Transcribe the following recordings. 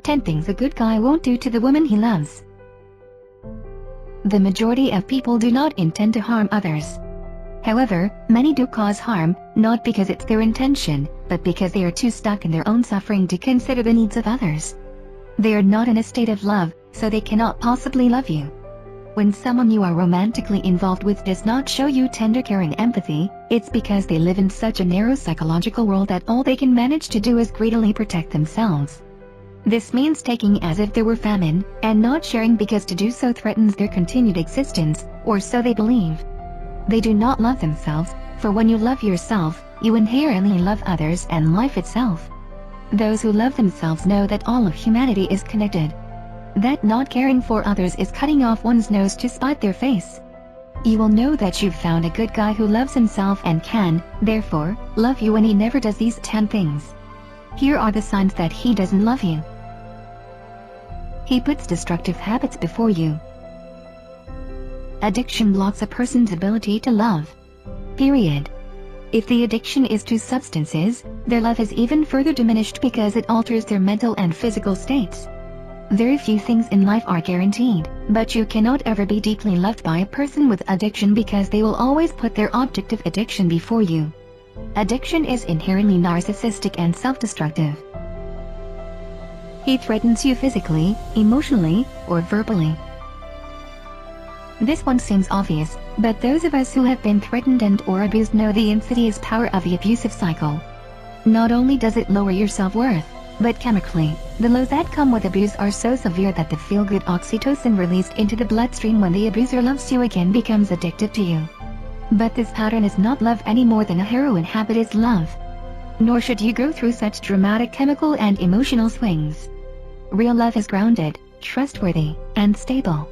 10 things a good guy won't do to the woman he loves. The majority of people do not intend to harm others. However, many do cause harm, not because it's their intention, but because they are too stuck in their own suffering to consider the needs of others. They are not in a state of love, so they cannot possibly love you. When someone you are romantically involved with does not show you tender care and empathy, it's because they live in such a narrow psychological world that all they can manage to do is greedily protect themselves. This means taking as if there were famine, and not sharing because to do so threatens their continued existence, or so they believe. They do not love themselves, for when you love yourself, you inherently love others and life itself. Those who love themselves know that all of humanity is connected. That not caring for others is cutting off one's nose to spite their face. You will know that you've found a good guy who loves himself and can, therefore, love you when he never does these 10 things. Here are the signs that he doesn't love you. He puts destructive habits before you. Addiction blocks a person's ability to love. Period. If the addiction is to substances, their love is even further diminished because it alters their mental and physical states. Very few things in life are guaranteed, but you cannot ever be deeply loved by a person with addiction because they will always put their object of addiction before you. Addiction is inherently narcissistic and self-destructive. He threatens you physically, emotionally, or verbally. This one seems obvious, but those of us who have been threatened and/or abused know the insidious power of the abusive cycle. Not only does it lower your self-worth, but chemically, the lows that come with abuse are so severe that the feel-good oxytocin released into the bloodstream when the abuser loves you again becomes addictive to you. But this pattern is not love any more than a heroin habit is love. Nor should you go through such dramatic chemical and emotional swings. Real love is grounded, trustworthy, and stable.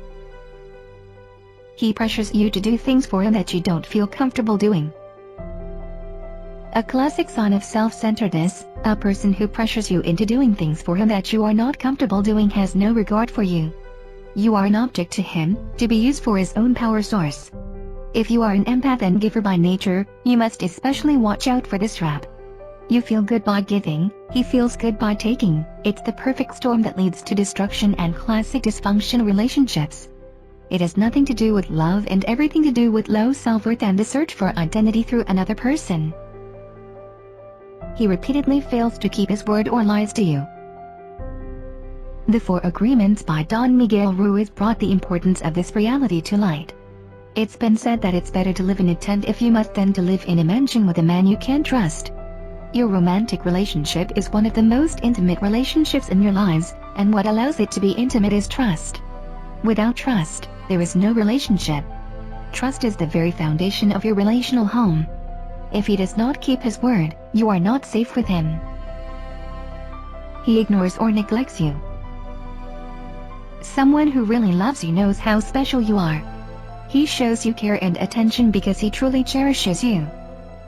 He pressures you to do things for him that you don't feel comfortable doing. A classic sign of self-centeredness, a person who pressures you into doing things for him that you are not comfortable doing has no regard for you. You are an object to him, to be used for his own power source. If you are an empath and giver by nature, you must especially watch out for this trap. You feel good by giving, he feels good by taking. It's the perfect storm that leads to destruction and classic dysfunctional relationships. It has nothing to do with love and everything to do with low self-worth and the search for identity through another person. He repeatedly fails to keep his word or lies to you. The 4 Agreements by Don Miguel Ruiz brought the importance of this reality to light. It's been said that it's better to live in a tent if you must than to live in a mansion with a man you can't trust. Your romantic relationship is one of the most intimate relationships in your lives, and what allows it to be intimate is trust. Without trust, there is no relationship. Trust is the very foundation of your relational home. If he does not keep his word, you are not safe with him. He ignores or neglects you. Someone who really loves you knows how special you are. He shows you care and attention because he truly cherishes you.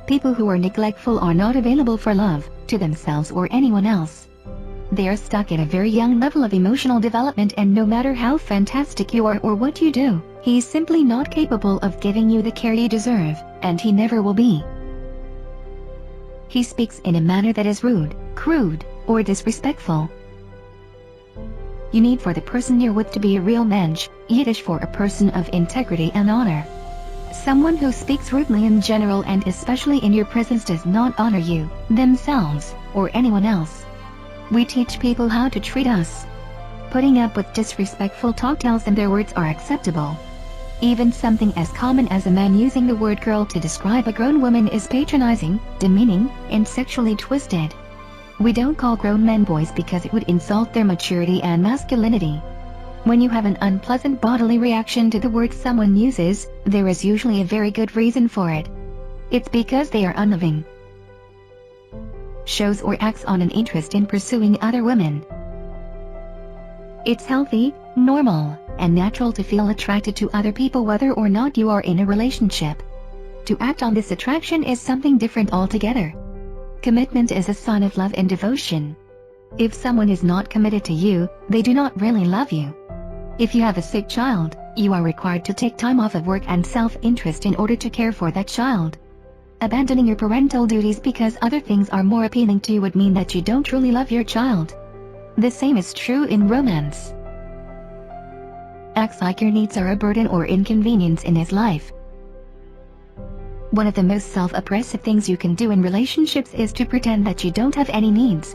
People who are neglectful are not available for love, to themselves or anyone else. They are stuck at a very young level of emotional development, and no matter how fantastic you are or what you do, he's simply not capable of giving you the care you deserve, and he never will be. He speaks in a manner that is rude, crude, or disrespectful. You need for the person you're with to be a real mensch, Yiddish for a person of integrity and honor. Someone who speaks rudely in general and especially in your presence does not honor you, themselves, or anyone else. We teach people how to treat us. Putting up with disrespectful talk tells them their words are acceptable. Even something as common as a man using the word girl to describe a grown woman is patronizing, demeaning, and sexually twisted. We don't call grown men boys because it would insult their maturity and masculinity. When you have an unpleasant bodily reaction to the word someone uses, there is usually a very good reason for it. It's because they are unloving. Shows or acts on an interest in pursuing other women. It's healthy, normal, and natural to feel attracted to other people whether or not you are in a relationship. To act on this attraction is something different altogether. Commitment is a sign of love and devotion. If someone is not committed to you, they do not really love you. If you have a sick child, you are required to take time off of work and self-interest in order to care for that child. Abandoning your parental duties because other things are more appealing to you would mean that you don't truly love your child. The same is true in romance. Acts like your needs are a burden or inconvenience in his life. One of the most self-oppressive things you can do in relationships is to pretend that you don't have any needs.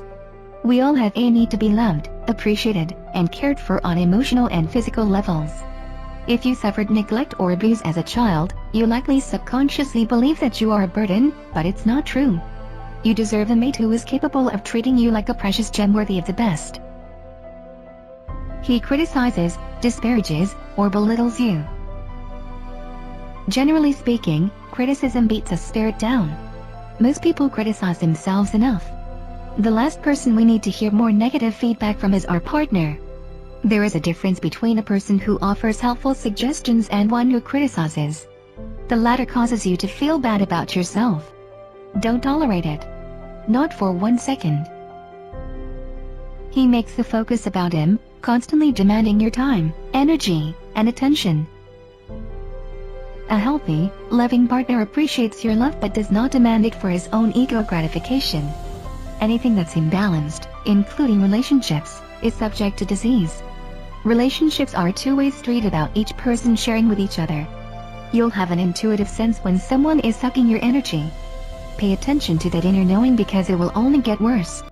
We all have a need to be loved, appreciated, and cared for on emotional and physical levels. If you suffered neglect or abuse as a child, you likely subconsciously believe that you are a burden, but it's not true. You deserve a mate who is capable of treating you like a precious gem worthy of the best. He criticizes, disparages, or belittles you. Generally speaking, criticism beats a spirit down. Most people criticize themselves enough. The last person we need to hear more negative feedback from is our partner. There is a difference between a person who offers helpful suggestions and one who criticizes. The latter causes you to feel bad about yourself. Don't tolerate it. Not for 1 second. He makes the focus about him, constantly demanding your time, energy, and attention. A healthy, loving partner appreciates your love but does not demand it for his own ego gratification. Anything that's imbalanced, including relationships, is subject to disease. Relationships are a two-way street about each person sharing with each other. You'll have an intuitive sense when someone is sucking your energy. Pay attention to that inner knowing because it will only get worse.